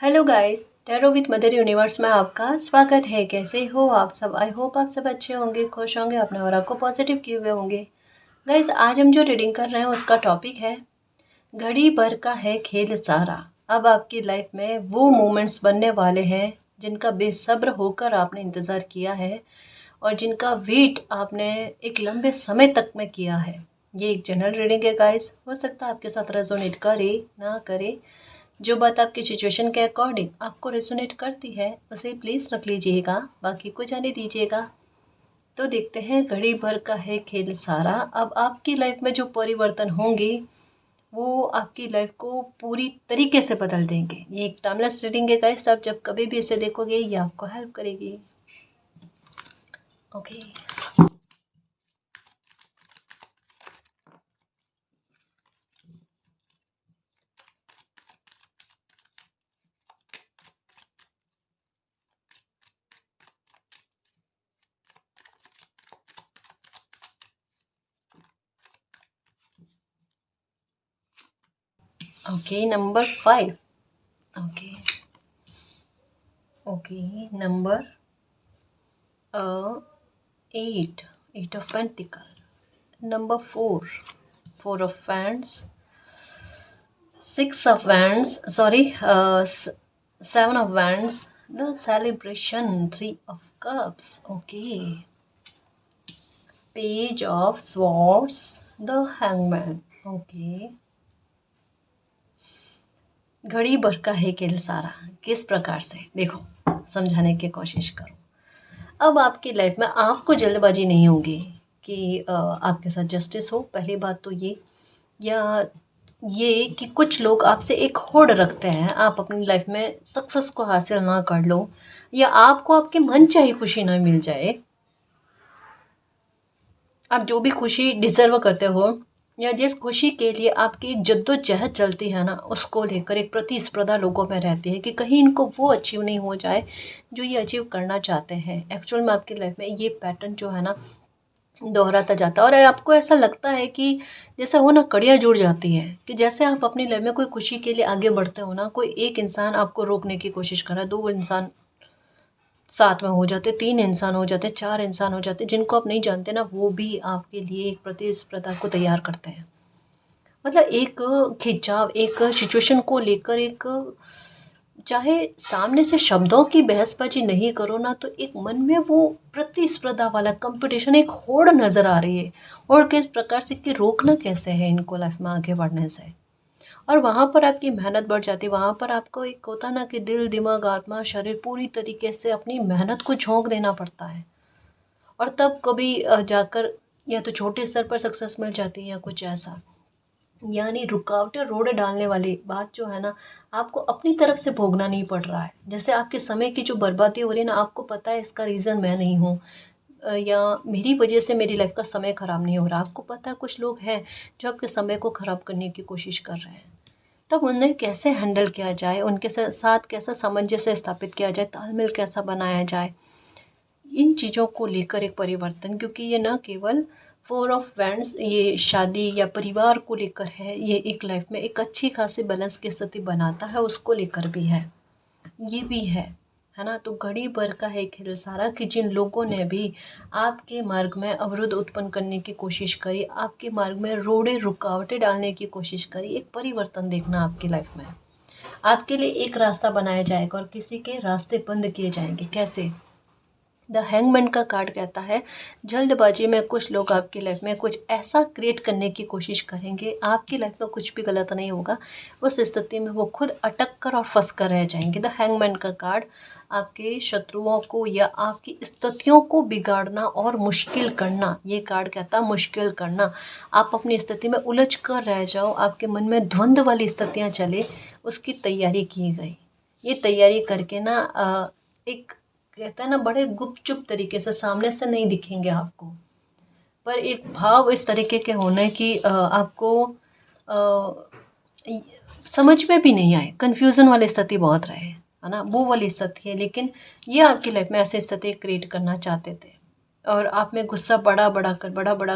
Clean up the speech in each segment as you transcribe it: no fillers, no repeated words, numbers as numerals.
Hello guys, tarot with mother universe में आपका स्वागत है। कैसे हो आप सब? आई होप आप सब अच्छे होंगे, खुश होंगे, अपने और को पॉजिटिव किए हुए होंगे। गाइस, आज हम जो रीडिंग कर रहे हैं उसका टॉपिक है घड़ी भर का है खेल सारा। अब आपकी लाइफ में वो मोमेंट्स बनने वाले हैं जिनका बेसब्र होकर आपने इंतज़ार किया है और जिनका वेट आपने एक लंबे समय तक में किया है। ये एक जनरल रीडिंग है गाइस, हो सकता है आपके साथ रेजोनेट करे ना करे। जो बात आपकी सिचुएशन के अकॉर्डिंग आपको रेसोनेट करती है उसे प्लीज़ रख लीजिएगा, बाकी को जाने दीजिएगा। तो देखते हैं, घड़ी भर का है खेल सारा। अब आपकी लाइफ में जो परिवर्तन होंगे वो आपकी लाइफ को पूरी तरीके से बदल देंगे। ये एक टाइमलेस रीडिंग है गाइस, आप जब कभी भी इसे देखोगे ये आपको हेल्प करेगी। Okay okay, number 5। Okay okay, number 8 of pentacle, number 4 of friends, 7 of wands, the celebration, 3 of cups. Okay. Page of swords, the hangman. Okay. घड़ी भर का है खेल सारा। किस प्रकार से, देखो समझाने की कोशिश करो। अब आपकी लाइफ में आपको जल्दबाजी नहीं होगी कि आपके साथ जस्टिस हो। पहली बात तो या ये कि कुछ लोग आपसे एक होड़ रखते हैं, आप अपनी लाइफ में सक्सेस को हासिल ना कर लो या आपको आपके मन चाही खुशी ना मिल जाए। आप जो भी खुशी डिजर्व करते हो या जिस खुशी के लिए आपकी एक जद्दोजहद चलती है ना, उसको लेकर एक प्रतिस्पर्धा लोगों में रहती है कि कहीं इनको वो अचीव नहीं हो जाए जो ये अचीव करना चाहते हैं। एक्चुअल में आपकी लाइफ में ये पैटर्न जो है ना दोहराता जाता है और आपको ऐसा लगता है कि जैसे वो ना कड़ियाँ जुड़ जाती हैं कि जैसे आप अपनी लाइफ में कोई खुशी के लिए आगे बढ़ते हो ना, कोई एक इंसान आपको रोकने की कोशिश कर रहा है, 2 इंसान साथ में हो जाते, 3 इंसान हो जाते, 4 इंसान हो जाते, जिनको आप नहीं जानते ना, वो भी आपके लिए एक प्रतिस्पर्धा को तैयार करते हैं। मतलब एक खिंचाव, एक सिचुएशन को लेकर एक, चाहे सामने से शब्दों की बहसबाजी नहीं करो ना, तो एक मन में वो प्रतिस्पर्धा वाला कंपटीशन, एक होड़ नज़र आ रही है। और किस प्रकार से कि रोकना कैसे है इनको लाइफ में आगे बढ़ने से। और वहाँ पर आपकी मेहनत बढ़ जाती है, वहाँ पर आपको एक होता ना कि दिल, दिमाग, आत्मा, शरीर पूरी तरीके से अपनी मेहनत को झोंक देना पड़ता है। और तब कभी जाकर या तो छोटे स्तर पर सक्सेस मिल जाती है या कुछ ऐसा। यानी रुकावटें, रोड़े डालने वाली बात जो है ना, आपको अपनी तरफ से भोगना नहीं पड़ रहा है। जैसे आपके समय की जो बर्बादी हो रही है ना, आपको पता है इसका रीज़न मैं नहीं हूँ, या मेरी वजह से मेरी लाइफ का समय ख़राब नहीं हो रहा। आपको पता है कुछ लोग हैं जो आपके समय को ख़राब करने की कोशिश कर रहे हैं। तब उन्हें कैसे हैंडल किया जाए, उनके साथ कैसा सामंजस्य स्थापित किया जाए, तालमेल कैसा बनाया जाए, इन चीज़ों को लेकर एक परिवर्तन। क्योंकि ये ना केवल 4 ऑफ वैंड्स ये शादी या परिवार को लेकर है, ये एक लाइफ में एक अच्छी खासी बैलेंस की स्थिति बनाता है, उसको लेकर भी है, ये भी है ना। तो घड़ी भर का है खेल सारा कि जिन लोगों ने भी आपके मार्ग में अवरोध उत्पन्न करने की कोशिश करी, आपके मार्ग में रोड़े रुकावटें डालने की कोशिश करी, एक परिवर्तन देखना आपकी लाइफ में। आपके लिए एक रास्ता बनाया जाएगा और किसी के रास्ते बंद किए जाएंगे। कैसे? द हैंगमैन का कार्ड कहता है जल्दबाजी में कुछ लोग आपकी लाइफ में कुछ ऐसा क्रिएट करने की कोशिश करेंगे, आपकी लाइफ में कुछ भी गलत नहीं होगा, उस स्थिति में वो खुद अटक कर और फंस कर रह जाएंगे। द हैंगमैन का कार्ड आपके शत्रुओं को या आपकी स्थितियों को बिगाड़ना और मुश्किल करना, ये कार्ड कहता है मुश्किल करना। आप अपनी स्थिति में उलझ कर रह जाओ, आपके मन में द्वंद्व वाली स्थितियाँ चले, उसकी तैयारी की गई। ये तैयारी करके ना एक कहते हैं ना, बड़े गुपचुप तरीके से, सामने से नहीं दिखेंगे आपको, पर एक भाव इस तरीके के होने कि आपको समझ में भी नहीं आए, कन्फ्यूज़न वाली स्थिति बहुत रहे, है ना, वो वाली स्थिति है। लेकिन ये आपकी लाइफ में ऐसी स्थिति क्रिएट करना चाहते थे और आप में गुस्सा बड़ा बड़ा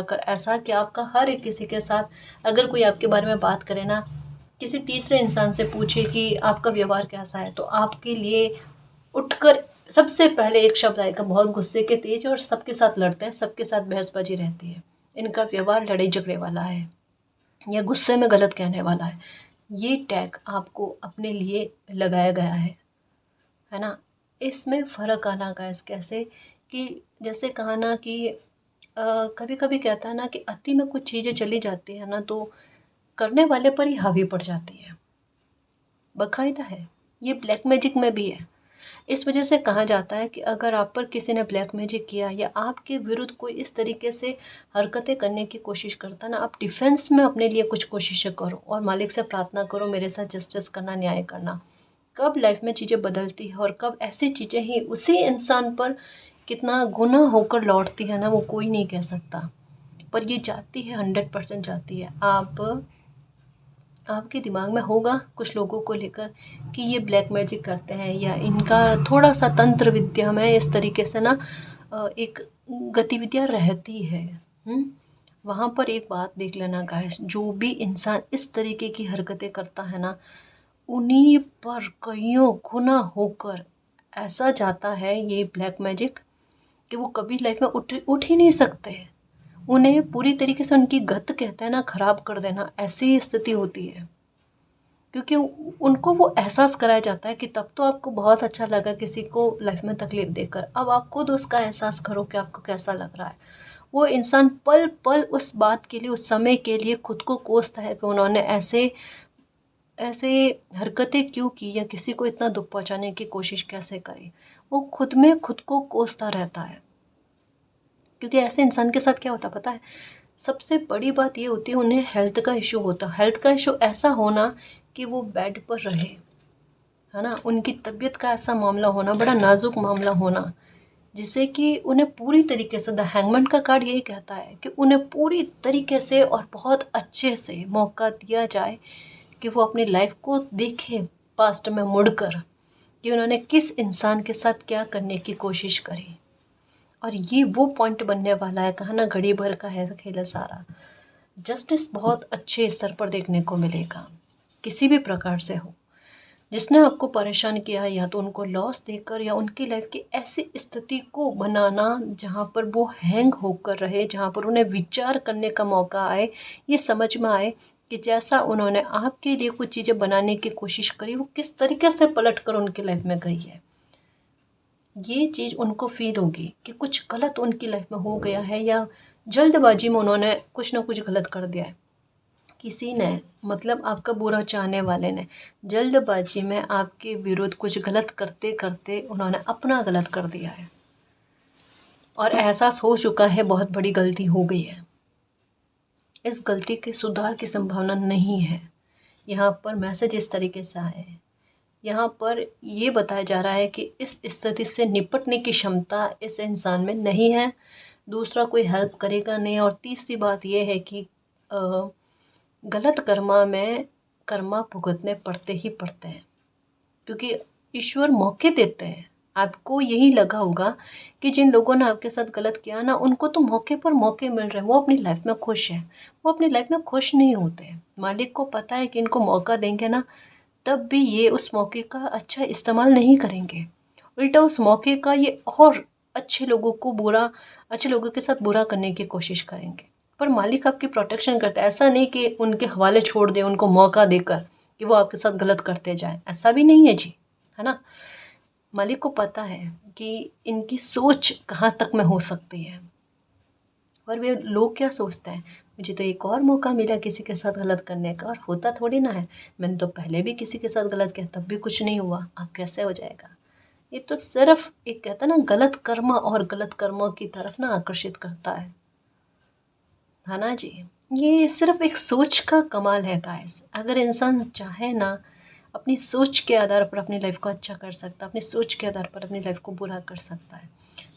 कर ऐसा कि आपका हर एक किसी के साथ, अगर कोई आपके बारे में बात करे ना, किसी तीसरे इंसान से पूछे कि आपका व्यवहार कैसा है, तो आपके लिए उठकर सबसे पहले एक शब्द आएगा, बहुत गुस्से के तेज और सबके साथ लड़ते हैं, सबके साथ बहसबाजी रहती है, इनका व्यवहार लड़ाई झगड़े वाला है या गुस्से में गलत कहने वाला है। ये टैग आपको अपने लिए लगाया गया है ना। इसमें फ़र्क आना गाइस कैसे, कि जैसे कहा ना कि कभी कभी कहता है ना कि अति में कुछ चीज़ें चली जाती है ना, तो करने वाले पर ही हावी पड़ जाती है, बाकायदा है। ये ब्लैक मैजिक में भी है। इस वजह से कहा जाता है कि अगर आप पर किसी ने ब्लैक मैजिक किया या आपके विरुद्ध कोई इस तरीके से हरकतें करने की कोशिश करता ना, आप डिफेंस में अपने लिए कुछ कोशिशें करो और मालिक से प्रार्थना करो मेरे साथ जस्टिस करना, न्याय करना। कब लाइफ में चीज़ें बदलती है और कब ऐसी चीज़ें ही उसी इंसान पर कितना गुना होकर लौटती है ना, वो कोई नहीं कह सकता। पर ये जाती है, 100% जाती है। आपके दिमाग में होगा कुछ लोगों को लेकर कि ये ब्लैक मैजिक करते हैं या इनका थोड़ा सा तंत्र विद्या में इस तरीके से ना एक गतिविधियाँ रहती है। वहाँ पर एक बात देख लेना गाइस, जो भी इंसान इस तरीके की हरकतें करता है ना, उन्हीं पर कईयों गुना होकर ऐसा जाता है ये ब्लैक मैजिक कि वो कभी लाइफ में उठ ही नहीं सकते। उन्हें पूरी तरीके से उनकी गत कहते हैं ना, खराब कर देना, ऐसी स्थिति होती है। क्योंकि उनको वो एहसास कराया जाता है कि तब तो आपको बहुत अच्छा लगा किसी को लाइफ में तकलीफ देकर, अब आप खुद उसका एहसास करो कि आपको कैसा लग रहा है। वो इंसान पल पल उस बात के लिए, उस समय के लिए खुद को कोसता है कि उन्होंने ऐसे ऐसे हरकतें क्यों की या किसी को इतना दुख पहुंचाने की कोशिश कैसे करी। वो खुद में खुद को कोसता रहता है। क्योंकि ऐसे इंसान के साथ क्या होता पता है, सबसे बड़ी बात ये होती है उन्हें हेल्थ का इशू होता है। हेल्थ का इशू ऐसा होना कि वो बेड पर रहे, है ना, उनकी तबीयत का ऐसा मामला होना, बड़ा नाजुक मामला होना, जिससे कि उन्हें पूरी तरीके से, द हैंगमैन का कार्ड यही कहता है कि उन्हें पूरी तरीके से और बहुत अच्छे से मौका दिया जाए कि वो अपनी लाइफ को देखे पास्ट में मुड़कर कि उन्होंने किस इंसान के साथ क्या करने की कोशिश करी। और ये वो पॉइंट बनने वाला है, कहा ना घड़ी भर का है खेल सारा। जस्टिस बहुत अच्छे स्तर पर देखने को मिलेगा, किसी भी प्रकार से हो। जिसने आपको परेशान किया है, या तो उनको लॉस देकर या उनकी लाइफ की ऐसी स्थिति को बनाना जहाँ पर वो हैंग होकर रहे, जहाँ पर उन्हें विचार करने का मौका आए, ये समझ में आए कि जैसा उन्होंने आपके लिए कुछ चीज़ें बनाने की कोशिश करी, वो किस तरीके से पलट कर उनकी लाइफ में गई है। ये चीज़ उनको फील होगी कि कुछ गलत उनकी लाइफ में हो गया है, या जल्दबाजी में उन्होंने कुछ ना कुछ गलत कर दिया है। किसी ने, मतलब आपका बुरा चाहने वाले ने जल्दबाजी में आपके विरुद्ध कुछ गलत करते करते उन्होंने अपना गलत कर दिया है और एहसास हो चुका है बहुत बड़ी गलती हो गई है। इस गलती के सुधार की संभावना नहीं है। यहाँ पर मैसेज इस तरीके से आए हैं, यहाँ पर ये बताया जा रहा है कि इस स्थिति से निपटने की क्षमता इस इंसान में नहीं है, दूसरा कोई हेल्प करेगा नहीं। और तीसरी बात ये है कि गलत कर्मा भुगतने पड़ते ही पड़ते हैं, क्योंकि ईश्वर मौके देते हैं। आपको यही लगा होगा कि जिन लोगों ने आपके साथ गलत किया ना, उनको तो मौके पर मौके मिल रहे हैं, वो अपनी लाइफ में खुश हैं। वो अपनी लाइफ में खुश नहीं होते। मालिक को पता है कि इनको मौका देंगे ना, तब भी ये उस मौके का अच्छा इस्तेमाल नहीं करेंगे, उल्टा उस मौके का ये और अच्छे लोगों के साथ बुरा करने की कोशिश करेंगे। पर मालिक आपकी प्रोटेक्शन करता है। ऐसा नहीं कि उनके हवाले छोड़ दे उनको मौका देकर कि वो आपके साथ गलत करते जाएं, ऐसा भी नहीं है जी, है ना। मालिक को पता है कि इनकी सोच कहाँ तक में हो सकती है। और वे लोग क्या सोचते हैं, मुझे तो एक और मौका मिला किसी के साथ गलत करने का, और होता थोड़ी ना है, मैंने तो पहले भी किसी के साथ गलत किया तब भी कुछ नहीं हुआ, अब कैसे हो जाएगा। ये तो सिर्फ एक कहता ना गलत कर्म और गलत कर्मों की तरफ ना आकर्षित करता है ना जी। ये सिर्फ एक सोच का कमाल है गाइस। अगर इंसान चाहे ना, अपनी सोच के आधार पर अपनी लाइफ को अच्छा कर सकता है, अपनी सोच के आधार पर अपनी लाइफ को बुरा कर सकता है।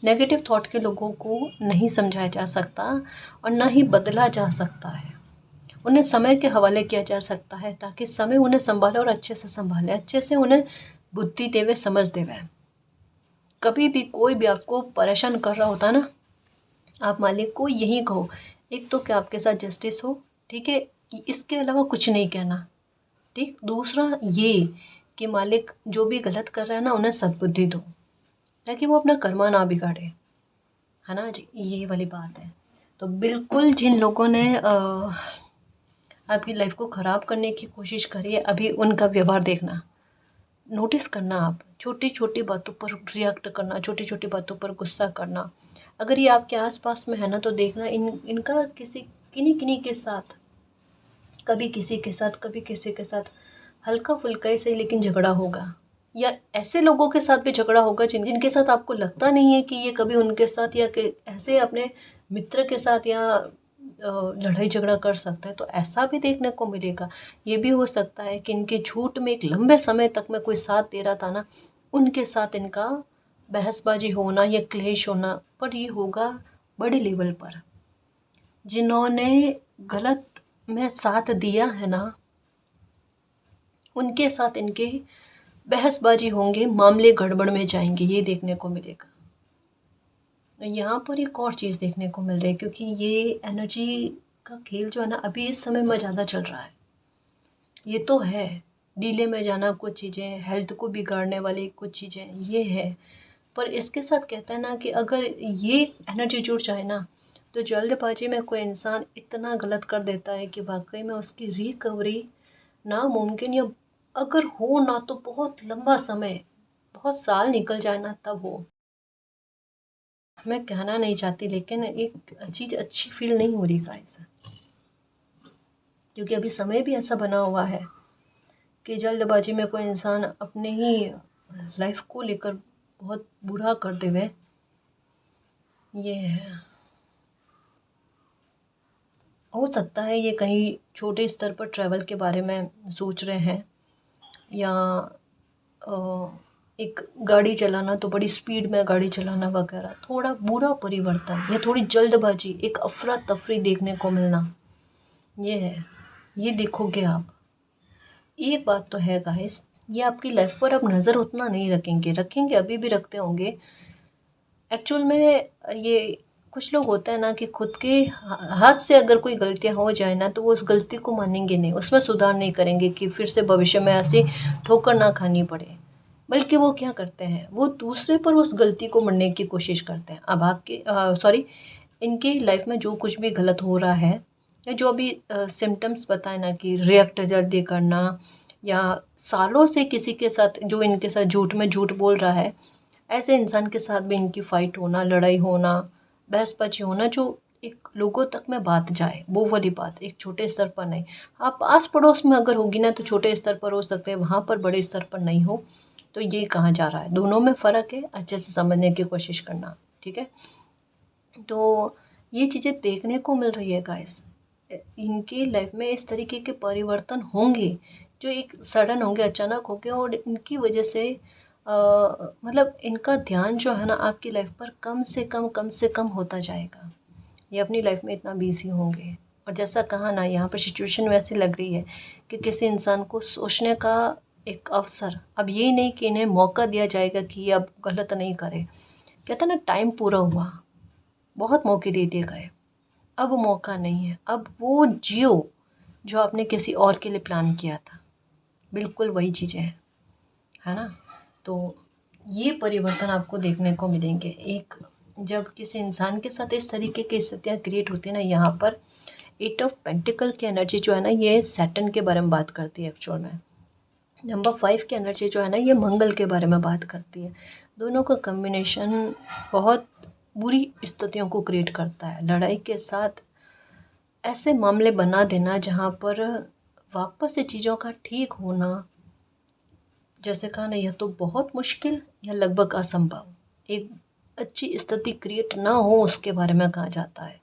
नेगेटिव थॉट के लोगों को नहीं समझाया जा सकता और ना ही बदला जा सकता है। उन्हें समय के हवाले किया जा सकता है ताकि समय उन्हें संभाले और अच्छे से संभाले, अच्छे से उन्हें बुद्धि देवे, समझ देवे। कभी भी कोई भी आपको परेशान कर रहा होता ना, आप मालिक को यही कहो, एक तो क्या आपके साथ जस्टिस हो, ठीक है, इसके अलावा कुछ नहीं कहना। ठीक। दूसरा ये कि मालिक जो भी गलत कर रहा है ना, उन्हें सद्बुद्धि दो, ताकि वो अपना कर्मा ना बिगाड़े, है ना जी, ये वाली बात है। तो बिल्कुल जिन लोगों ने आपकी लाइफ को ख़राब करने की कोशिश करी है, अभी उनका व्यवहार देखना, नोटिस करना, आप छोटी छोटी बातों पर रिएक्ट करना, छोटी छोटी बातों पर गुस्सा करना। अगर ये आपके आसपास में है ना, तो देखना इनका किसी किन्हीं किन्हीं के साथ, कभी किसी के साथ, कभी किसी के साथ हल्का फुल्का ही सही, लेकिन झगड़ा होगा। या ऐसे लोगों के साथ भी झगड़ा होगा जिनके साथ आपको लगता नहीं है कि ये कभी उनके साथ या कि ऐसे अपने मित्र के साथ या लड़ाई झगड़ा कर सकता है, तो ऐसा भी देखने को मिलेगा। ये भी हो सकता है कि इनके झूठ में एक लंबे समय तक में कोई साथ दे रहा था ना, उनके साथ इनका बहसबाजी होना या क्लेश होना, पर ये होगा बड़े लेवल पर। जिन्होंने गलत में साथ दिया है ना, उनके साथ इनके बहसबाजी होंगे, मामले गड़बड़ में जाएंगे, ये देखने को मिलेगा। यहाँ पर एक और चीज़ देखने को मिल रही है, क्योंकि ये एनर्जी का खेल जो है ना, अभी इस समय में ज़्यादा चल रहा है। ये तो है, डीले में जाना कुछ चीज़ें, हेल्थ को बिगाड़ने वाली कुछ चीज़ें, ये है। पर इसके साथ कहता है ना कि अगर ये एनर्जी जुड़ जाए ना, तो जल्दबाजी में कोई इंसान इतना गलत कर देता है कि वाकई में उसकी रिकवरी नामुमकिन, या अगर हो ना तो बहुत लंबा समय, बहुत साल निकल जाए ना, तब हो। मैं कहना नहीं चाहती, लेकिन एक चीज़ अच्छी फील नहीं हो रही गाइस, क्योंकि अभी समय भी ऐसा बना हुआ है कि जल्दबाजी में कोई इंसान अपने ही लाइफ को लेकर बहुत बुरा कर देवे, ये है। हो सकता है ये कहीं छोटे स्तर पर ट्रैवल के बारे में सोच रहे हैं, या एक गाड़ी चलाना, तो बड़ी स्पीड में गाड़ी चलाना वगैरह, थोड़ा बुरा परिवर्तन या थोड़ी जल्दबाजी, एक अफरा तफरी देखने को मिलना, ये है। ये देखोगे आप, एक बात तो है गाइस, ये आपकी लाइफ पर अब नज़र उतना नहीं रखेंगे, रखेंगे अभी भी रखते होंगे। एक्चुअल में ये कुछ लोग होता है ना कि खुद के हाथ से अगर कोई गलतियां हो जाए ना, तो वो उस गलती को मानेंगे नहीं, उसमें सुधार नहीं करेंगे कि फिर से भविष्य में ऐसी ठोकर ना खानी पड़े। बल्कि वो क्या करते हैं, वो दूसरे पर उस गलती को मढ़ने की कोशिश करते हैं। अब आपके सॉरी, इनकी लाइफ में जो कुछ भी गलत हो रहा है, या जो भी सिम्टम्स बताए ना कि रिएक्ट जल्दी करना, या सालों से किसी के साथ जो इनके साथ झूठ में झूठ बोल रहा है, ऐसे इंसान के साथ भी इनकी फ़ाइट होना, लड़ाई होना, बहसबाजी होना, जो एक लोगों तक में बात जाए, वो वाली बात, एक छोटे स्तर पर नहीं। हाँ, पास पड़ोस में अगर होगी ना, तो छोटे स्तर पर हो सकते हैं, वहाँ पर बड़े स्तर पर नहीं हो। तो ये कहाँ जा रहा है, दोनों में फ़र्क है, अच्छे से समझने की कोशिश करना, ठीक है। तो ये चीज़ें देखने को मिल रही है गाइस, इनकी लाइफ में इस तरीके के परिवर्तन होंगे, जो एक सडन होंगे, अचानक होंगे, और इनकी वजह से मतलब इनका ध्यान जो है ना, आपकी लाइफ पर कम से कम होता जाएगा। ये अपनी लाइफ में इतना बिजी होंगे, और जैसा कहा ना, यहाँ पर सिचुएशन वैसी लग रही है कि किसी इंसान को सोचने का एक अवसर, अब ये नहीं कि इन्हें मौका दिया जाएगा कि ये अब गलत नहीं करे। कहता ना, टाइम पूरा हुआ, बहुत मौके दे दिए गए, अब मौका नहीं है, अब वो जियो जो आपने किसी और के लिए प्लान किया था। बिल्कुल वही चीज़ें हैं, है ना। तो ये परिवर्तन आपको देखने को मिलेंगे। एक जब किसी इंसान के साथ इस तरीके की स्थितियाँ क्रिएट होती है ना, यहाँ पर 8 ऑफ पेंटिकल की एनर्जी जो है ना, ये सैटर्न के बारे में बात करती है एक्चुअल में। नंबर 5 की एनर्जी जो है ना, ये मंगल के बारे में बात करती है। दोनों का कॉम्बिनेशन बहुत बुरी स्थितियों को क्रिएट करता है। लड़ाई के साथ ऐसे मामले बना देना जहाँ पर वापस से चीज़ों का ठीक होना, जैसे कहा ना, यह तो बहुत मुश्किल या लगभग असंभव, एक अच्छी स्थिति क्रिएट ना हो उसके बारे में कहा जाता है।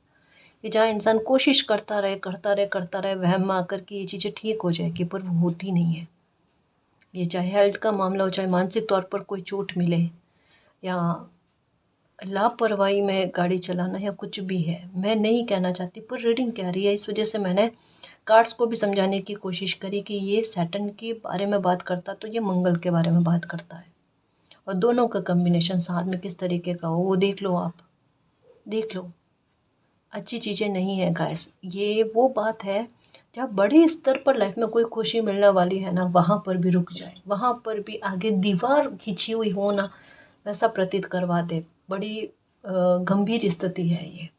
कि जहाँ इंसान कोशिश करता रहे वहम में आकर कि ये चीज़ें ठीक हो जाएगी, पर वो होती नहीं है। ये चाहे हेल्थ का मामला हो, चाहे मानसिक तौर पर कोई चोट मिले, या लापरवाही में गाड़ी चलाना, या कुछ भी है। मैं नहीं कहना चाहती, पर रीडिंग कह रही है, इस वजह से मैंने कार्ड्स को भी समझाने की कोशिश करी कि ये सैटर्न के बारे में बात करता, तो ये मंगल के बारे में बात करता है। और दोनों का कम्बिनेशन साथ में किस तरीके का हो, वो देख लो, आप देख लो। अच्छी चीज़ें नहीं है गाइस, ये वो बात है जहाँ बड़े स्तर पर लाइफ में कोई खुशी मिलने वाली है ना, वहाँ पर भी रुक जाए, वहाँ पर भी आगे दीवार खींची हुई हो ना, वैसा प्रतीत करवा दे। बड़ी गंभीर स्थिति है ये,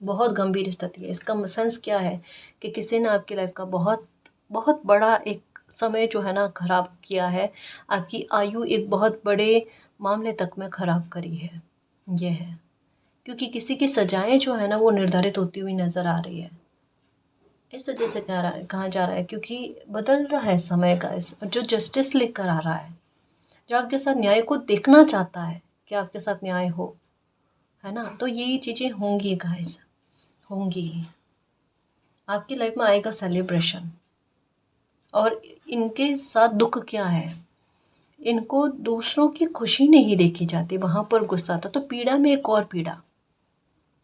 बहुत गंभीर स्थिति है। इसका सेंस क्या है कि किसी ने आपकी लाइफ का बहुत बहुत बड़ा एक समय जो है ना खराब किया है, आपकी आयु एक बहुत बड़े मामले तक में खराब करी है, ये है। क्योंकि किसी की सजाएं जो है ना वो निर्धारित होती हुई नज़र आ रही है। इस वजह से कहा जा रहा है क्योंकि बदल रहा है समय का, इस जो जस्टिस लेकर आ रहा है, जो आपके साथ न्याय को देखना चाहता है कि आपके साथ न्याय हो, है ना। तो यही चीज़ें होंगी गाइस, होंगी। आपकी लाइफ में आएगा सेलिब्रेशन। और इनके साथ दुख क्या है, इनको दूसरों की खुशी नहीं देखी जाती, वहाँ पर गुस्सा आता। तो पीड़ा में एक और पीड़ा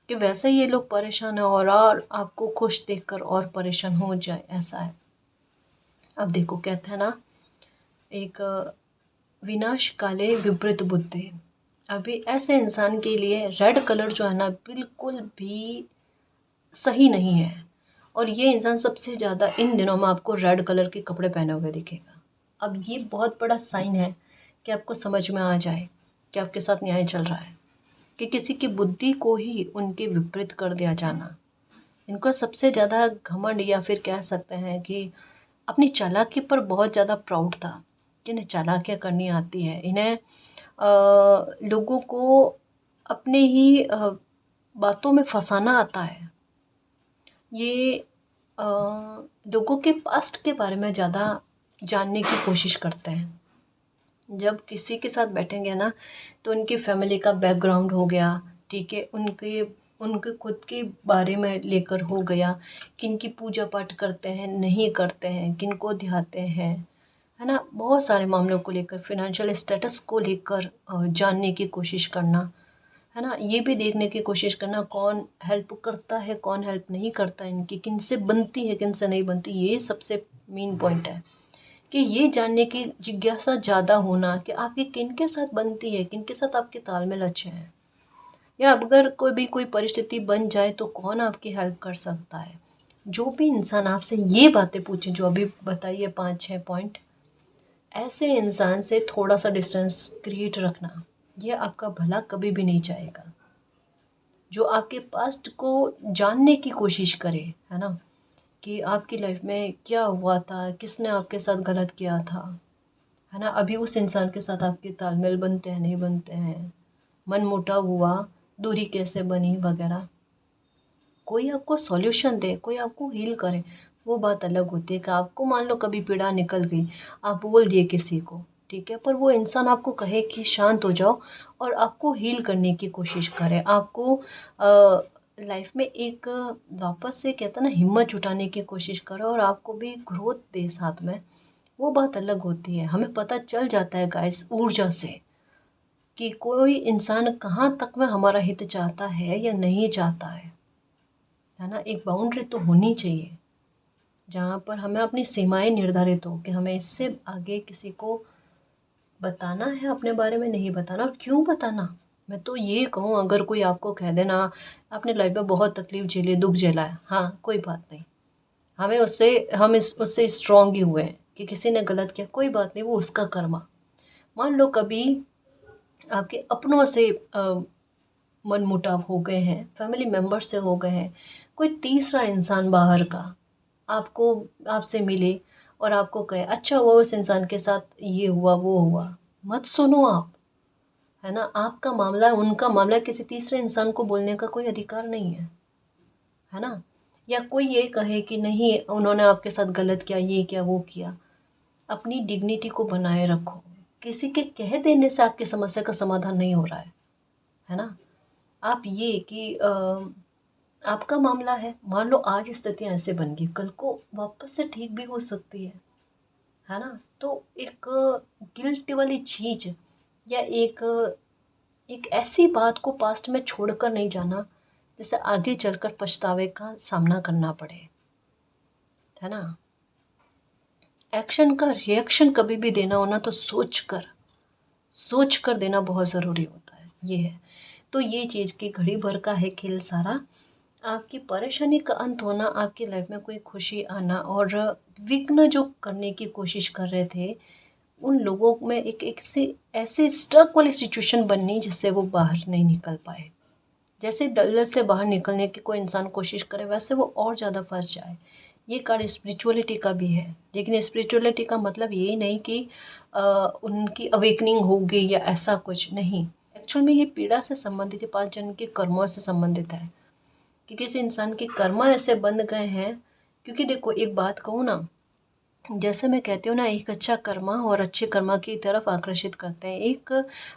कि वैसे ये लोग परेशान है और आपको खुश देखकर और परेशान हो जाए, ऐसा है। अब देखो कहते हैं ना, एक विनाश काले विपरीत बुद्धि। अभी ऐसे इंसान के लिए रेड कलर जो है ना बिल्कुल भी सही नहीं है। और ये इंसान सबसे ज़्यादा इन दिनों में आपको रेड कलर के कपड़े पहने हुए दिखेगा। अब ये बहुत बड़ा साइन है कि आपको समझ में आ जाए कि आपके साथ न्याय चल रहा है, कि किसी की बुद्धि को ही उनके विपरीत कर दिया जाना। इनको सबसे ज़्यादा घमंड, या फिर कह सकते हैं कि अपनी चालाकी पर बहुत ज़्यादा प्राउड था कि इन्हें चालाकियाँ करनी आती है, इन्हें लोगों को अपने ही बातों में फंसाना आता है। ये लोगों के पास्ट के बारे में ज़्यादा जानने की कोशिश करते हैं। जब किसी के साथ बैठेंगे ना तो उनकी फैमिली का बैकग्राउंड हो गया, ठीक है, उनके उनके खुद के बारे में लेकर हो गया, किनकी पूजा पाठ करते हैं नहीं करते हैं, किनको ध्याते हैं, है ना। बहुत सारे मामलों को लेकर, फिनेंशियल स्टेटस को लेकर जानने की कोशिश करना, है ना। ये भी देखने की कोशिश करना कौन हेल्प करता है कौन हेल्प नहीं करता, इनकी किन से बनती है किन से नहीं बनती। ये सबसे मेन पॉइंट है कि ये जानने की जिज्ञासा ज़्यादा होना कि आपकी किन के साथ बनती है, किन के साथ आपके तालमेल अच्छे हैं, या अगर कोई परिस्थिति बन जाए तो कौन आपकी हेल्प कर सकता है। जो भी इंसान आपसे ये बातें पूछे जो अभी बताइए 5-6 पॉइंट, ऐसे इंसान से थोड़ा सा डिस्टेंस क्रिएट रखना, ये आपका भला कभी भी नहीं चाहेगा। जो आपके पास्ट को जानने की कोशिश करे, है ना, कि आपकी लाइफ में क्या हुआ था, किसने आपके साथ गलत किया था, है ना। अभी उस इंसान के साथ आपके तालमेल बनते हैं नहीं बनते हैं, मन मुटाव हुआ, दूरी कैसे बनी वगैरह। कोई आपको सॉल्यूशन दे, कोई आपको हील करे, वो बात अलग होती है। कि आपको मान लो कभी पीड़ा निकल गई, आप बोल दिए किसी को, ठीक है, पर वो इंसान आपको कहे कि शांत हो जाओ और आपको हील करने की कोशिश करे, आपको लाइफ में एक वापस से कहता ना हिम्मत जुटाने की कोशिश करो और आपको भी ग्रोथ दे साथ में, वो बात अलग होती है। हमें पता चल जाता है गाइस ऊर्जा से कि कोई इंसान कहाँ तक में हमारा हित चाहता है या नहीं चाहता है ना। एक बाउंड्री तो होनी चाहिए जहाँ पर हमें अपनी सीमाएं निर्धारित हो कि हमें इससे आगे किसी को बताना है अपने बारे में, नहीं बताना। और क्यों बताना, मैं तो ये कहूँ, अगर कोई आपको कह देना आपने लाइफ में बहुत तकलीफ झेली, दुख झेला है, हाँ कोई बात नहीं, हमें उससे स्ट्रांग ही हुए हैं कि किसी ने गलत किया, कोई बात नहीं, वो उसका कर्मा। मान लो कभी आपके अपनों से मन मुटाव हो गए हैं, फैमिली मेम्बर से हो गए हैं, कोई तीसरा इंसान बाहर का आपको आपसे मिले और आपको कहे अच्छा हुआ उस इंसान के साथ ये हुआ वो हुआ, मत सुनो आप, है ना। आपका मामला उनका मामला, किसी तीसरे इंसान को बोलने का कोई अधिकार नहीं है ना। या कोई ये कहे कि नहीं उन्होंने आपके साथ गलत किया, ये किया वो किया, अपनी डिग्निटी को बनाए रखो। किसी के कह देने से आपकी समस्या का समाधान नहीं हो रहा है ना। आप ये कि आपका मामला है, मान लो आज स्थितियाँ ऐसे बन गई, कल को वापस से ठीक भी हो सकती है ना। तो एक गिल्ट वाली चीज़ या एक ऐसी बात को पास्ट में छोड़कर नहीं जाना जिससे आगे चलकर पछतावे का सामना करना पड़े, है ना। एक्शन का रिएक्शन कभी भी देना होना तो सोच कर देना बहुत ज़रूरी होता है, ये है। तो ये चीज़ की घड़ी भर का है खेल सारा। आपकी परेशानी का अंत होना, आपकी लाइफ में कोई खुशी आना और विघ्न जो करने की कोशिश कर रहे थे, उन लोगों में एक एक से ऐसे स्टक वाली सिचुएशन बननी जिससे वो बाहर नहीं निकल पाए। जैसे दलदल से बाहर निकलने की कोई इंसान कोशिश करे, वैसे वो और ज़्यादा फंस जाए। ये कार्य स्पिरिचुअलिटी का भी है, लेकिन स्पिरिचुअलिटी का मतलब यही नहीं कि अ, उनकी अवेकनिंग होगी या ऐसा कुछ नहीं। एक्चुअल में ये पीड़ा से संबंधित है, 5 जन्म के कर्मों से संबंधित है कि किसी इंसान के कर्म ऐसे बंध गए हैं। क्योंकि देखो, एक बात कहूँ ना, जैसे मैं कहती हूँ ना, एक अच्छा कर्मा और अच्छे कर्मा की तरफ आकर्षित करते हैं, एक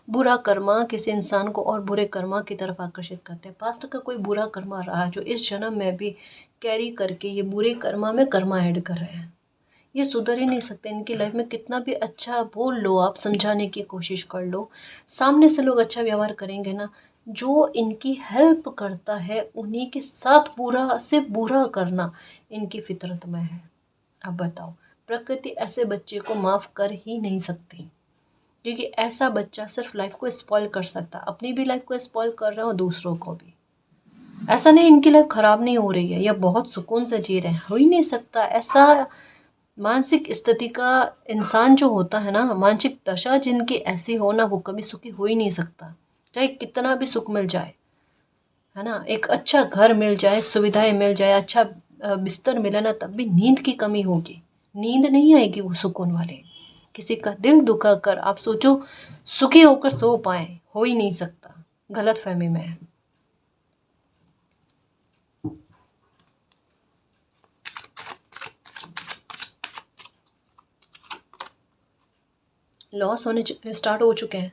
बुरा कर्मा किसी इंसान को और बुरे कर्मा की तरफ आकर्षित करते हैं। पास्ट का कोई बुरा कर्मा रहा जो इस जन्म में भी कैरी करके ये बुरे कर्मा में कर्मा ऐड कर रहे हैं, ये सुधर ही नहीं सकते। इनकी लाइफ में कितना भी अच्छा बोल लो, आप समझाने की कोशिश कर लो, सामने से लोग अच्छा व्यवहार करेंगे ना। जो इनकी हेल्प करता है उन्हीं के साथ बुरा से बुरा करना इनकी फितरत में है। अब बताओ, प्रकृति ऐसे बच्चे को माफ़ कर ही नहीं सकती, क्योंकि ऐसा बच्चा सिर्फ लाइफ को स्पॉइल कर सकता, अपनी भी लाइफ को स्पॉइल कर रहा है और दूसरों को भी। ऐसा नहीं इनकी लाइफ खराब नहीं हो रही है, या बहुत सुकून से जी रहे हैं, हो ही नहीं सकता ऐसा। मानसिक स्थिति का इंसान जो होता है ना, मानसिक दशा जिनकी ऐसी हो ना, वो कभी सुखी हो ही नहीं सकता, चाहे कितना भी सुख मिल जाए, है ना। एक अच्छा घर मिल जाए, सुविधाएं मिल जाए, अच्छा बिस्तर मिले ना, तब भी नींद की कमी होगी, नींद नहीं आएगी वो सुकून वाले। किसी का दिल दुखा कर आप सोचो सुखी होकर सो पाए, हो ही नहीं सकता, गलत फहमी में है। लॉस होने स्टार्ट हो चुके हैं,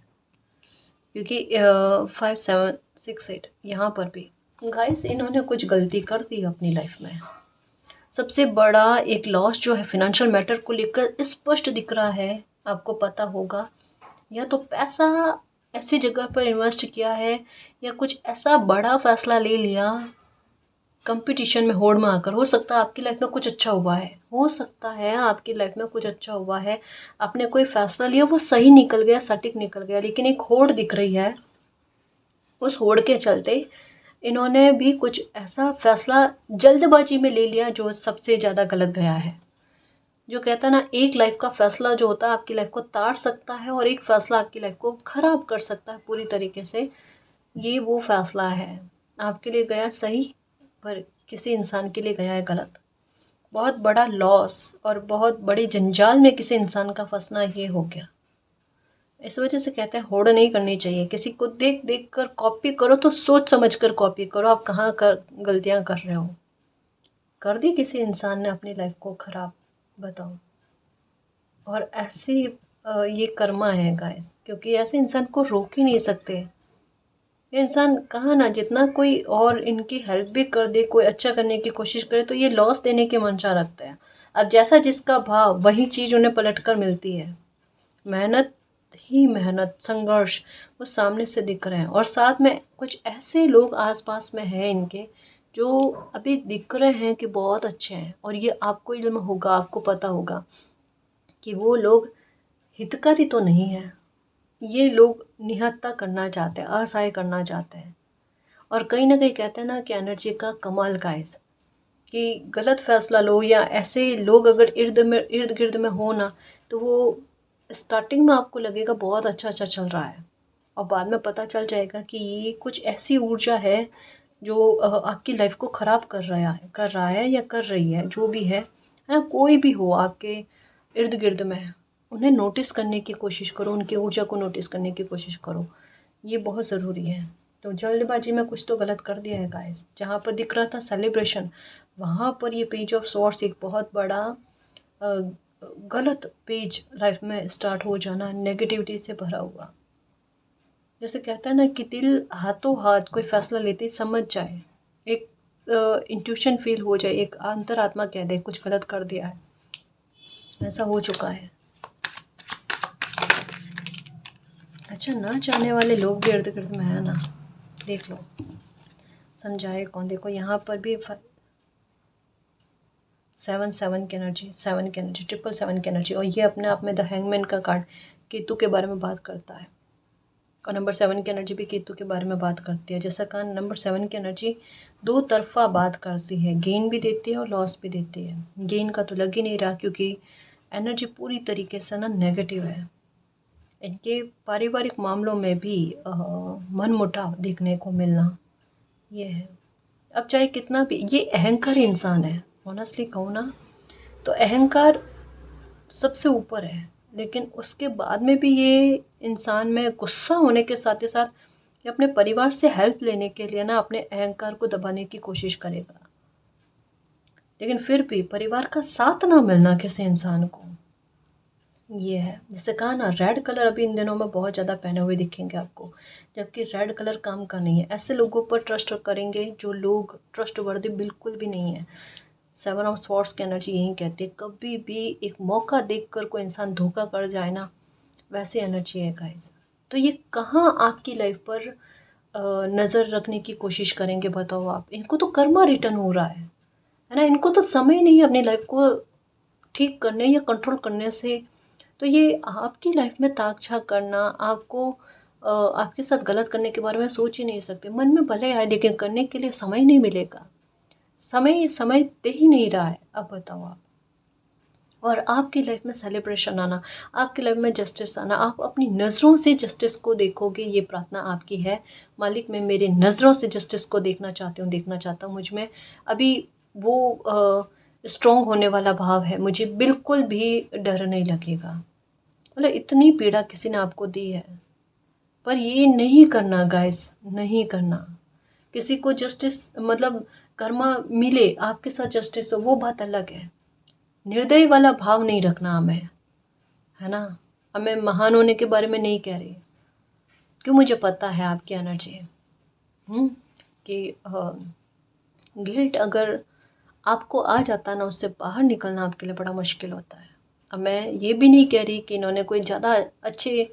क्योंकि 5 7 6 8 यहाँ पर भी गाइस इन्होंने कुछ गलती कर दी अपनी लाइफ में। सबसे बड़ा एक लॉस जो है फिनेंशियल मैटर को लेकर स्पष्ट दिख रहा है, आपको पता होगा। या तो पैसा ऐसी जगह पर इन्वेस्ट किया है, या कुछ ऐसा बड़ा फैसला ले लिया कंपटीशन में होड़ में आकर। हो सकता है आपकी लाइफ में कुछ अच्छा हुआ है, हो सकता है आपकी लाइफ में कुछ अच्छा हुआ है, आपने कोई फैसला लिया वो सही निकल गया, सटीक निकल गया, लेकिन एक होड़ दिख रही है। उस होड़ के चलते इन्होंने भी कुछ ऐसा फैसला जल्दबाजी में ले लिया जो सबसे ज़्यादा गलत गया है। जो कहता है ना, एक लाइफ का फैसला जो होता है आपकी लाइफ को तार सकता है, और एक फैसला आपकी लाइफ को ख़राब कर सकता है पूरी तरीके से। ये वो फैसला है, आपके लिए गया सही, पर किसी इंसान के लिए गया है गलत। बहुत बड़ा लॉस और बहुत बड़ी जंजाल में किसी इंसान का फंसना ये हो गया। इस वजह से कहते हैं होड़ नहीं करनी चाहिए। किसी को देख देख कर कॉपी करो तो सोच समझ कर कॉपी करो, आप कहाँ कर गलतियाँ कर रहे हो। कर दी किसी इंसान ने अपनी लाइफ को ख़राब, बताओ। और ऐसे ये कर्मा है गाइस, क्योंकि ऐसे इंसान को रोक ही नहीं सकते। ये इंसान कहाँ ना, जितना कोई और इनकी हेल्प भी कर दे, कोई अच्छा करने की कोशिश करे, तो ये लॉस देने की मंशा रखते हैं। अब जैसा जिसका भाव, वही चीज़ उन्हें पलट कर मिलती है। मेहनत ही मेहनत, संघर्ष वो सामने से दिख रहे हैं, और साथ में कुछ ऐसे लोग आसपास में हैं इनके जो अभी दिख रहे हैं कि बहुत अच्छे हैं, और ये आपको इल्म होगा, आपको पता होगा कि वो लोग हितकारी तो नहीं है। ये लोग निहत्ता करना चाहते हैं, असहाय करना चाहते हैं। और कहीं ना कहीं कहते हैं ना कि एनर्जी का कमाल का है, कि गलत फैसला लो, या ऐसे लोग अगर इर्द गिर्द में हो ना, तो वो स्टार्टिंग में आपको लगेगा बहुत अच्छा अच्छा चल रहा है, और बाद में पता चल जाएगा कि ये कुछ ऐसी ऊर्जा है जो आपकी लाइफ को ख़राब कर रहा है या कर रही है, जो भी है ना। कोई भी हो आपके इर्द गिर्द में, उन्हें नोटिस करने की कोशिश करो, उनकी ऊर्जा को नोटिस करने की कोशिश करो, ये बहुत ज़रूरी है। तो जल्दबाजी में कुछ तो गलत कर दिया है गाइस। जहाँ पर दिख रहा था सेलिब्रेशन, वहाँ पर ये पेज ऑफ सॉर्ट्स एक बहुत बड़ा अ, गलत पेज लाइफ में स्टार्ट हो जाना, नेगेटिविटी से भरा हुआ। जैसे कहता है ना कि दिल हाथों हाथ कोई फैसला लेते ही समझ जाए, एक इंट्यूशन फील हो जाए, एक अंतरात्मा कह दे कुछ गलत कर दिया है, ऐसा हो चुका है। अच्छा, ना चाहने वाले लोग भी इर्द गिर्द में है ना, देख लो, समझाए कौन। देखो यहाँ पर भी 7 7 की एनर्जी, 7 की एनर्जी, 7 7 की एनर्जी, और ये अपने आप में द हैंगमैन का कार्ड केतु के बारे में बात करता है। और नंबर 7 की एनर्जी भी केतु के बारे में बात करती है। जैसा कहा, नंबर 7 की एनर्जी दो तरफा बात करती है, गेन भी देती है और लॉस भी देती है। गेन का तो लग ही नहीं रहा, क्योंकि एनर्जी पूरी तरीके से ना नेगेटिव है। इनके पारिवारिक मामलों में भी मनमुटाव देखने को मिलना, ये है। अब चाहे कितना भी ये अहंकारी इंसान है, ऑनेस्टली कहूँ ना तो अहंकार सबसे ऊपर है, लेकिन उसके बाद में भी ये इंसान में गुस्सा होने के साथ ही साथ ये अपने परिवार से हेल्प लेने के लिए ना अपने अहंकार को दबाने की कोशिश करेगा। लेकिन फिर भी परिवार का साथ ना मिलना किसी इंसान को, ये है। जैसे कहा ना, रेड कलर अभी इन दिनों में बहुत ज़्यादा पहने हुए दिखेंगे आपको, जबकि रेड कलर काम का नहीं है। ऐसे लोगों पर ट्रस्ट करेंगे जो लोग ट्रस्ट वर्दी बिल्कुल भी नहीं है। 7 ऑफ स्वॉर्ड्स की एनर्जी यही कहती है, कभी भी एक मौका देखकर कोई इंसान धोखा कर जाए ना, वैसी एनर्जी है गाइस। तो ये कहाँ आपकी लाइफ पर नज़र रखने की कोशिश करेंगे बताओ आप। इनको तो कर्मा रिटर्न हो रहा है ना। इनको तो समय नहीं है अपनी लाइफ को ठीक करने या कंट्रोल करने से। तो ये आपकी लाइफ में ताक झाक करना, आपको आपके साथ गलत करने के बारे में सोच ही नहीं सकते। मन में भले आए, लेकिन करने के लिए समय नहीं मिलेगा। समय समय दे ही नहीं रहा है। अब बताओ आप। और आपकी लाइफ में सेलिब्रेशन आना, आपकी लाइफ में जस्टिस आना, आप अपनी नज़रों से जस्टिस को देखोगे, ये प्रार्थना आपकी है। मालिक, मैं मेरे नज़रों से जस्टिस को देखना चाहती हूँ, देखना चाहता हूँ। मुझ में अभी वो स्ट्रॉन्ग होने वाला भाव है, मुझे बिल्कुल भी डर नहीं लगेगा। मतलब इतनी पीड़ा किसी ने आपको दी है, पर ये नहीं करना गाइस, नहीं करना। किसी को जस्टिस मतलब कर्मा मिले, आपके साथ जस्टिस हो, वो बात अलग है। निर्दयी वाला भाव नहीं रखना हमें, है ना। अब मैं महान होने के बारे में नहीं कह रही, क्यों, मुझे पता है आपकी एनर्जी कि गिल्ट अगर आपको आ जाता ना, उससे बाहर निकलना आपके लिए बड़ा मुश्किल होता है। अब मैं ये भी नहीं कह रही कि इन्होंने कोई ज़्यादा अच्छे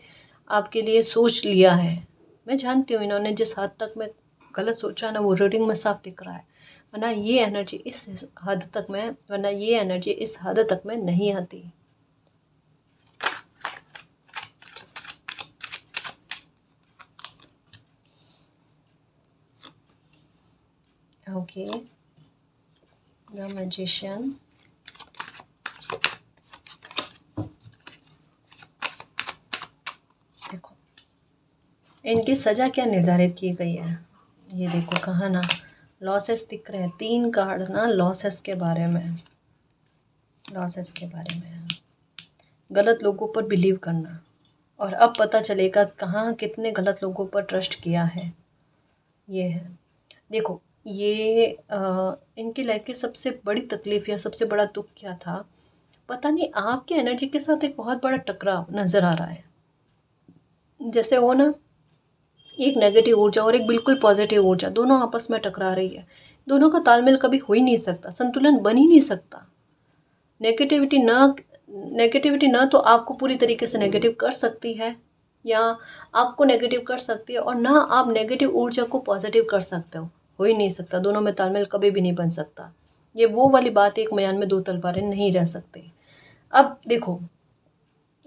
आपके लिए सोच लिया है। मैं जानती हूँ इन्होंने जिस हद तक में गलत सोचा ना, वो रीडिंग में साफ दिख रहा है। वरना ये एनर्जी इस हद तक में वरना ये एनर्जी इस हद तक में नहीं आती। Okay, the magician. देखो इनकी सज़ा क्या निर्धारित की गई है, ये देखो कहाँ ना लॉसेस दिख रहे हैं। 3 कार्ड ना लॉसेस के बारे में, लॉसेस के बारे में है। गलत लोगों पर बिलीव करना, और अब पता चलेगा कहाँ कितने गलत लोगों पर ट्रस्ट किया है, ये है। देखो ये इनकी लाइफ की सबसे बड़ी तकलीफ़ या सबसे बड़ा दुख क्या था, पता नहीं, आपके एनर्जी के साथ एक बहुत बड़ा टकराव नज़र आ रहा है। जैसे वो ना एक नेगेटिव ऊर्जा और एक बिल्कुल पॉजिटिव ऊर्जा दोनों आपस में टकरा रही है। दोनों का तालमेल कभी हो ही नहीं सकता, संतुलन बन ही नहीं सकता। नेगेटिविटी ना तो आपको पूरी तरीके से नेगेटिव कर सकती है, या आपको नेगेटिव कर सकती है, और ना आप नेगेटिव ऊर्जा को पॉजिटिव कर सकते हो ही नहीं सकता। दोनों में तालमेल कभी भी नहीं बन सकता। ये वो वाली बात, एक म्यान में 2 तलवारें नहीं रह सकती। अब देखो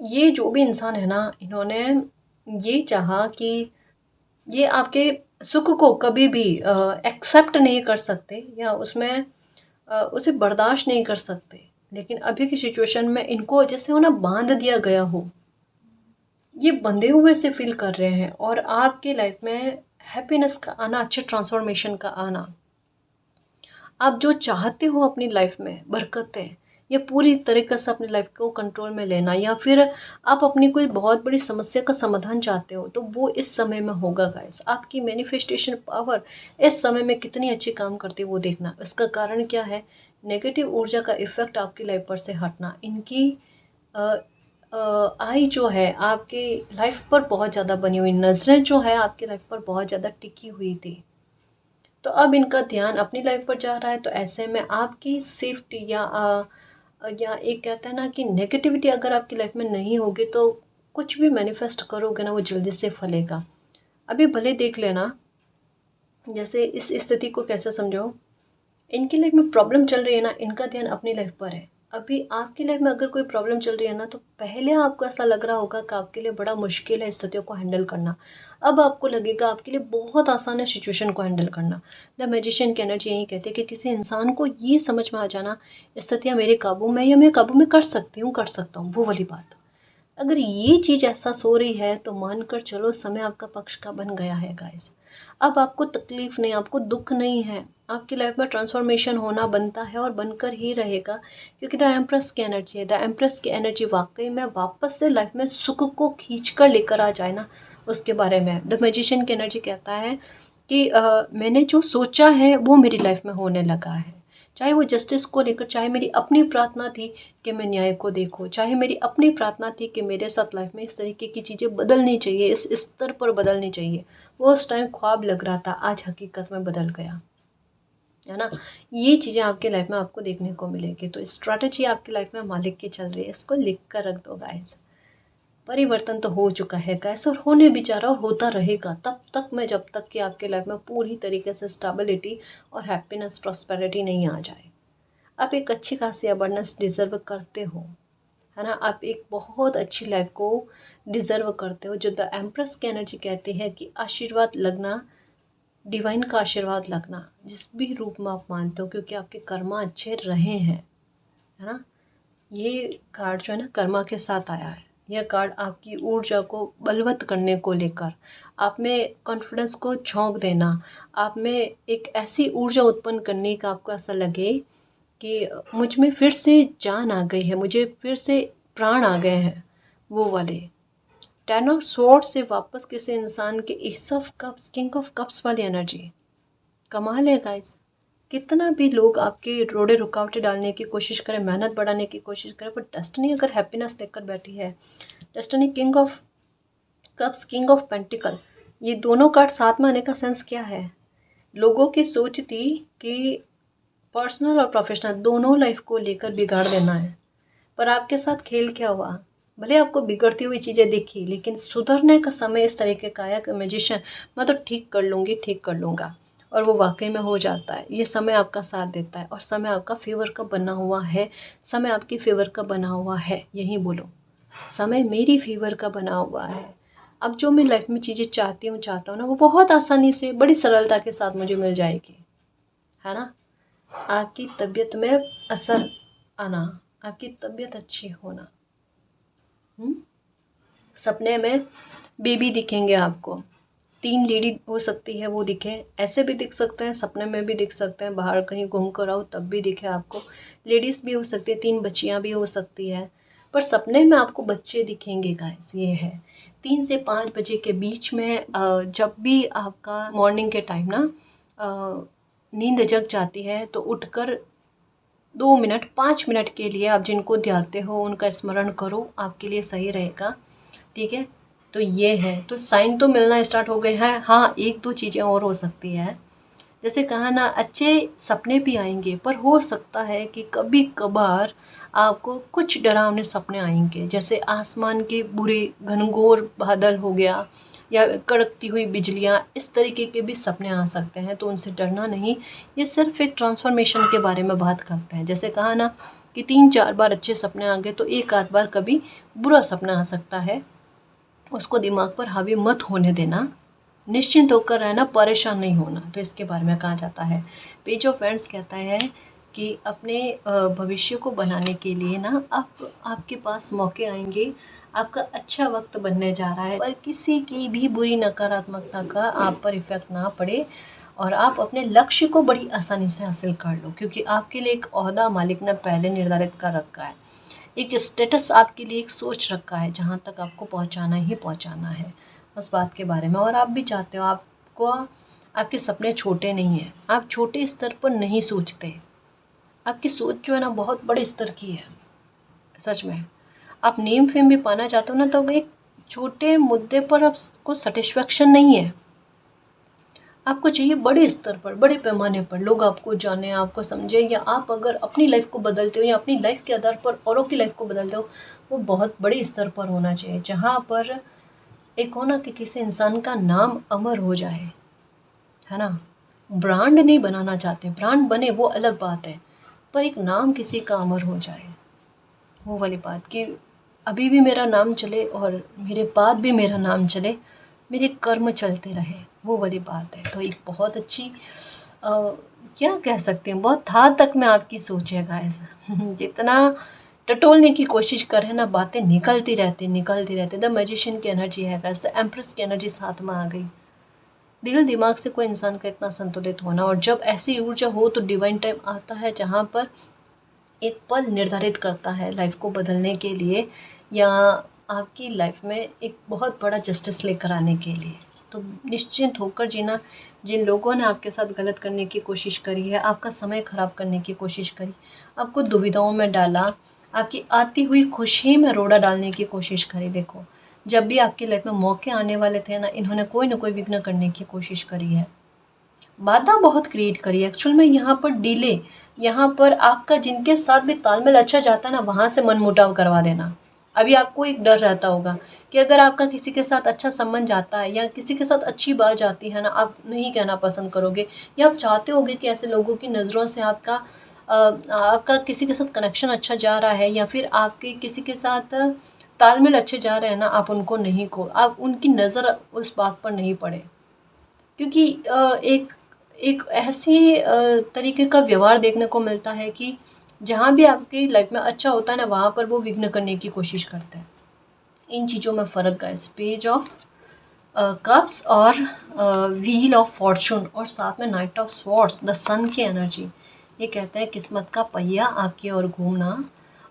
ये जो भी इंसान है ना, इन्होंने ये चाहा कि ये आपके सुख को कभी भी एक्सेप्ट नहीं कर सकते, या उसमें उसे बर्दाश्त नहीं कर सकते। लेकिन अभी की सिचुएशन में इनको जैसे हो ना बांध दिया गया हो, ये बंधे हुए से फील कर रहे हैं। और आपके लाइफ में हैप्पीनेस का आना, अच्छे ट्रांसफॉर्मेशन का आना, आप जो चाहते हो अपनी लाइफ में बरकतें, ये पूरी तरीके से अपनी लाइफ को कंट्रोल में लेना, या फिर आप अपनी कोई बहुत बड़ी समस्या का समाधान चाहते हो, तो वो इस समय में होगा गाइस। आपकी मैनिफेस्टेशन पावर इस समय में कितनी अच्छी काम करती है वो देखना। इसका कारण क्या है, नेगेटिव ऊर्जा का इफ़ेक्ट आपकी लाइफ पर से हटना। इनकी आई जो है आपकी लाइफ पर बहुत ज़्यादा बनी हुई, नज़रें जो है आपकी लाइफ पर बहुत ज़्यादा टिकी हुई थी, तो अब इनका ध्यान अपनी लाइफ पर जा रहा है। तो ऐसे में आपकी सेफ्टी या एक कहते हैं ना कि नेगेटिविटी अगर आपकी लाइफ में नहीं होगी, तो कुछ भी मैनिफेस्ट करोगे ना वो जल्दी से फलेगा। अभी भले देख लेना, जैसे इस स्थिति को कैसे समझो, इनकी लाइफ में प्रॉब्लम चल रही है ना, इनका ध्यान अपनी लाइफ पर है। अभी आपकी लाइफ में अगर कोई प्रॉब्लम चल रही है ना, तो पहले आपको ऐसा लग रहा होगा कि आपके लिए बड़ा मुश्किल है स्थितियों को हैंडल करना। अब आपको लगेगा आपके लिए बहुत आसान है सिचुएशन को हैंडल करना। द मैजिशियन की एनर्जी यही कहती है कि किसी इंसान को ये समझ में आ जाना, स्थितियाँ मेरे काबू में, या मैं काबू में कर सकती हूँ, कर सकता हूँ, वो वाली बात। अगर ये चीज़ एहसास हो रही है तो मानकर चलो समय आपका पक्ष का बन गया है गाइस। अब आपको तकलीफ़ नहीं, आपको दुःख नहीं है। आपकी लाइफ में ट्रांसफॉर्मेशन होना बनता है और बनकर ही रहेगा, क्योंकि द एम्प्रेस की एनर्जी है। द एम्प्रेस की एनर्जी वाक़ई में वापस से लाइफ में सुख को खींच कर लेकर आ जाए ना, उसके बारे में द मैजिशियन की एनर्जी कहता है कि मैंने जो सोचा है वो मेरी लाइफ में होने लगा है। चाहे वो जस्टिस को लेकर, चाहे मेरी अपनी प्रार्थना थी कि मैं न्याय को देखूं, चाहे मेरी अपनी प्रार्थना थी कि मेरे साथ लाइफ में इस तरीके की चीज़ें बदलनी चाहिए, इस स्तर पर बदलनी चाहिए। वो उस टाइम ख्वाब लग रहा था, आज हकीकत में बदल गया, है ना। ये चीज़ें आपके लाइफ में आपको देखने को मिलेगी। तो स्ट्रैटेजी आपकी लाइफ में मालिक की चल रही है, इसको लिख कर रख दो गाइस। परिवर्तन तो हो चुका है गाइस, और होने भी जा रहा और होता रहेगा तब तक मैं, जब तक कि आपके लाइफ में पूरी तरीके से स्टेबिलिटी और हैप्पीनेस, प्रॉस्पेरिटी नहीं आ जाए। आप एक अच्छी खासी अबंडेंस डिज़र्व करते हो, है ना। आप एक बहुत अच्छी लाइफ को डिज़र्व करते हो, जो द एम्प्रेस की एनर्जी कहती है कि आशीर्वाद लगना, डिवाइन का आशीर्वाद लगना, जिस भी रूप में आप मानते हो, क्योंकि आपके कर्मा अच्छे रहे हैं, है ना। ये कार्ड जो है ना, कर्मा के साथ आया है। यह कार्ड आपकी ऊर्जा को बलवत करने को लेकर, आप में कॉन्फिडेंस को झोंक देना, आप में एक ऐसी ऊर्जा उत्पन्न करने का, आपको ऐसा लगे कि मुझ में फिर से जान आ गई है, मुझे फिर से प्राण आ गए हैं, वो वाले। टेन ऑफ स्वॉर्ड से वापस किसी इंसान के S of cups, king of cups वाली एनर्जी। कमाल है गाइस। कितना भी लोग आपके रोड़े रुकावटें डालने की कोशिश करें, मेहनत बढ़ाने की कोशिश करें, पर डेस्टिनी अगर हैप्पीनेस लेकर बैठी है, destiny king of cups, king of pentacle, ये दोनों कार्ड साथ में आने का सेंस क्या है। लोगों की सोच थी कि पर्सनल और प्रोफेशनल दोनों लाइफ को लेकर बिगाड़ देना है, पर आपके साथ खेल क्या हुआ। भले आपको बिगड़ती हुई चीज़ें दिखी, लेकिन सुधरने का समय इस तरीके का आया कि मैजिशियन, मैं तो ठीक कर लूँगी, ठीक कर लूँगा, और वो वाकई में हो जाता है। ये समय आपका साथ देता है, और समय आपका फेवर का बना हुआ है, समय आपकी फेवर का बना हुआ है। यही बोलो, समय मेरी फेवर का बना हुआ है। अब जो मैं लाइफ में चीज़ें चाहता हूँ ना, वो बहुत आसानी से, बड़ी सरलता के साथ मुझे मिल जाएगी, है ना। आपकी तबीयत में असर आना, आपकी तबीयत अच्छी होना। सपने में बेबी दिखेंगे आपको, 3 लेडी हो सकती है, वो दिखे, ऐसे भी दिख सकते हैं, सपने में भी दिख सकते हैं, बाहर कहीं घूम कर आओ तब भी दिखे आपको। लेडीज़ भी हो सकती है, 3 बच्चियाँ भी हो सकती है, पर सपने में आपको बच्चे दिखेंगे गाइस। ये है 3 से 5 बजे के बीच में, जब भी आपका मॉर्निंग के टाइम ना नींद जग जाती है, तो उठकर 2 मिनट, 5 मिनट के लिए आप जिनको ध्याते हो उनका स्मरण करो, आपके लिए सही रहेगा, ठीक है। तो ये है, तो साइन तो मिलना स्टार्ट हो गए हैं। हाँ, 1-2 चीज़ें और हो सकती है, जैसे कहा ना, अच्छे सपने भी आएंगे, पर हो सकता है कि कभी कभार आपको कुछ डरावने सपने आएंगे, जैसे आसमान के बुरे घनघोर बादल हो गया, या कड़कती हुई बिजलियाँ, इस तरीके के भी सपने आ सकते हैं। तो उनसे डरना नहीं, ये सिर्फ एक ट्रांसफॉर्मेशन के बारे में बात करते हैं। जैसे कहा ना कि 3-4 बार अच्छे सपने आ गए, तो एक आध बार कभी बुरा सपना आ सकता है, उसको दिमाग पर हावी मत होने देना, निश्चिंत होकर रहना, परेशान नहीं होना। तो इसके बारे में कहा जाता है। पेज ऑफ फ्रेंड्स कहता है कि अपने भविष्य को बनाने के लिए ना, आपके पास मौके आएंगे, आपका अच्छा वक्त बनने जा रहा है, पर किसी की भी बुरी नकारात्मकता का आप पर इफ़ेक्ट ना पड़े, और आप अपने लक्ष्य को बड़ी आसानी से हासिल कर लो, क्योंकि आपके लिए एक ओहदा मालिक ने पहले निर्धारित कर रखा है, एक स्टेटस आपके लिए एक सोच रखा है, जहाँ तक आपको पहुँचाना ही पहुँचाना है, उस बात के बारे में। और आप भी चाहते हो, आपको, आपके सपने छोटे नहीं हैं, आप छोटे स्तर पर नहीं सोचते, आपकी सोच जो है ना बहुत बड़े स्तर की है, सच में। आप नेम फेम भी पाना चाहते हो ना, तो एक छोटे मुद्दे पर आपको सेटिस्फेक्शन नहीं है, आपको चाहिए बड़े स्तर पर, बड़े पैमाने पर लोग आपको जाने, आपको समझे, या आप अगर अपनी लाइफ को बदलते हो, या अपनी लाइफ के आधार पर औरों की लाइफ को बदलते हो, वो बहुत बड़े स्तर पर होना चाहिए, जहाँ पर एक होना कि किसी इंसान का नाम अमर हो जाए, है ना। ब्रांड नहीं बनाना चाहते, ब्रांड बने वो अलग बात है, पर एक नाम किसी का अमर हो जाए, वो वाली बात कि अभी भी मेरा नाम चले और मेरे बाद भी मेरा नाम चले, मेरे कर्म चलते रहे, वो वाली बात है। तो एक बहुत अच्छी क्या कह सकती हूँ, बहुत था तक में आपकी सोच है गाइस। जितना टटोलने की कोशिश करें ना, बातें निकलती रहती। द मैजिशियन की एनर्जी है गाइस, द एम्प्रेस की एनर्जी साथ में आ गई। दिल दिमाग से कोई इंसान का इतना संतुलित होना, और जब ऐसी ऊर्जा हो तो डिवाइन टाइम आता है जहाँ पर एक पल निर्धारित करता है लाइफ को बदलने के लिए, या आपकी लाइफ में एक बहुत बड़ा जस्टिस लेकर आने के लिए। तो निश्चिंत होकर जीना। जिन लोगों ने आपके साथ गलत करने की कोशिश करी है, आपका समय ख़राब करने की कोशिश करी, आपको दुविधाओं में डाला, आपकी आती हुई खुशी में रोड़ा डालने की कोशिश करी, देखो जब भी आपकी लाइफ में मौके आने वाले थे ना, इन्होंने कोई ना कोई विघ्न करने की कोशिश करी है, बाधा बहुत क्रिएट करी है। एक्चुअल में यहाँ पर डिले, यहाँ पर आपका जिनके साथ भी तालमेल अच्छा जाता है ना, वहाँ से मनमुटाव करवा देना। अभी आपको एक डर रहता होगा कि अगर आपका किसी के साथ अच्छा संबंध जाता है या किसी के साथ अच्छी बात जाती है ना, आप नहीं कहना पसंद करोगे, या आप चाहते होगे कि ऐसे लोगों की नज़रों से आपका किसी के साथ कनेक्शन अच्छा जा रहा है, या फिर आपके किसी के साथ तालमेल अच्छे जा रहे हैं ना, आप उनको नहीं आप उनकी नज़र उस बात पर नहीं पड़े। क्योंकि एक ऐसी तरीके का व्यवहार देखने को मिलता है कि जहाँ भी आपकी लाइफ में अच्छा होता है ना, वहाँ पर वो विघ्न करने की कोशिश करते हैं। इन चीज़ों में फ़र्क गाइस, पेज ऑफ कप्स और व्हील ऑफ फॉर्चून, और साथ में नाइट ऑफ स्वॉर्ड्स, द सन की एनर्जी। ये कहते हैं किस्मत का पहिया आपकी ओर घूमना,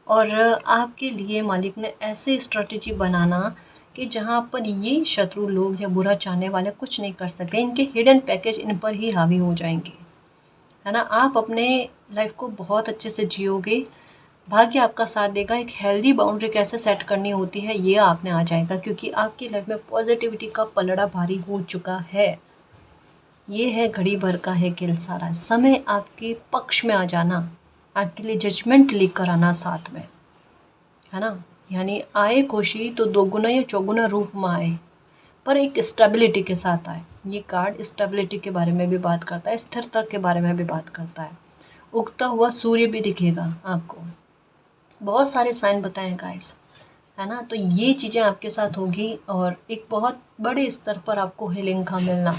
और आपके लिए मालिक ने ऐसे स्ट्रेटजी बनाना कि जहाँ पर ये शत्रु लोग या बुरा चाहने वाले कुछ नहीं कर सकते। इनके हिडन पैकेज इन पर ही हावी हो जाएंगे, है ना। आप अपने लाइफ को बहुत अच्छे से जियोगे, भाग्य आपका साथ देगा। एक हेल्दी बाउंड्री कैसे सेट करनी होती है ये आपने आ जाएगा, क्योंकि आपकी लाइफ में पॉजिटिविटी का पलड़ा भारी हो चुका है। ये है घड़ी भर का है खेल, सारा समय आपके पक्ष में आ जाना, आपके लिए जजमेंट लेकर आना साथ में, है ना। यानी आए खुशी तो दोगुना या चौगुना रूप में आए, पर एक स्टेबिलिटी के साथ आए। ये कार्ड स्टेबिलिटी के बारे में भी बात करता है, स्थिरता के बारे में भी बात करता है। उगता हुआ सूर्य भी दिखेगा आपको, बहुत सारे साइन बताए गाइस, है ना। तो ये चीज़ें आपके साथ होगी, और एक बहुत बड़े स्तर पर आपको हीलिंग का मिलना,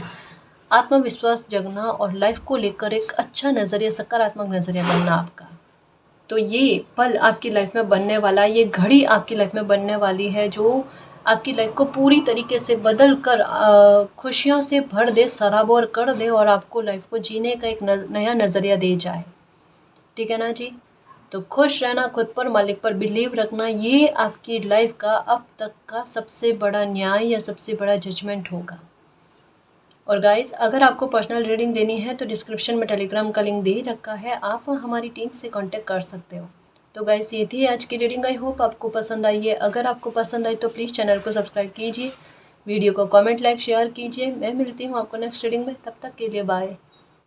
आत्मविश्वास जगना, और लाइफ को लेकर एक अच्छा नज़रिया, सकारात्मक नज़रिया बनना आपका। तो ये पल आपकी लाइफ में बनने वाला, ये घड़ी आपकी लाइफ में बनने वाली है, जो आपकी लाइफ को पूरी तरीके से बदल कर खुशियों से भर दे, सराबोर कर दे, और आपको लाइफ को जीने का एक नया नज़रिया दे जाए। ठीक है ना जी। तो खुश रहना, खुद पर, मालिक पर बिलीव रखना, ये आपकी लाइफ का अब तक का सबसे बड़ा न्याय या सबसे बड़ा जजमेंट होगा। और गाइस, अगर आपको पर्सनल रीडिंग लेनी है तो डिस्क्रिप्शन में टेलीग्राम का लिंक दे रखा है, आप हमारी टीम से कांटेक्ट कर सकते हो। तो गाइस, ये थी आज की रीडिंग। आई होप आपको पसंद आई है। अगर आपको पसंद आई तो प्लीज़ चैनल को सब्सक्राइब कीजिए, वीडियो को कमेंट, लाइक, शेयर कीजिए। मैं मिलती हूँ आपको नेक्स्ट रीडिंग में, तब तक के लिए बाय।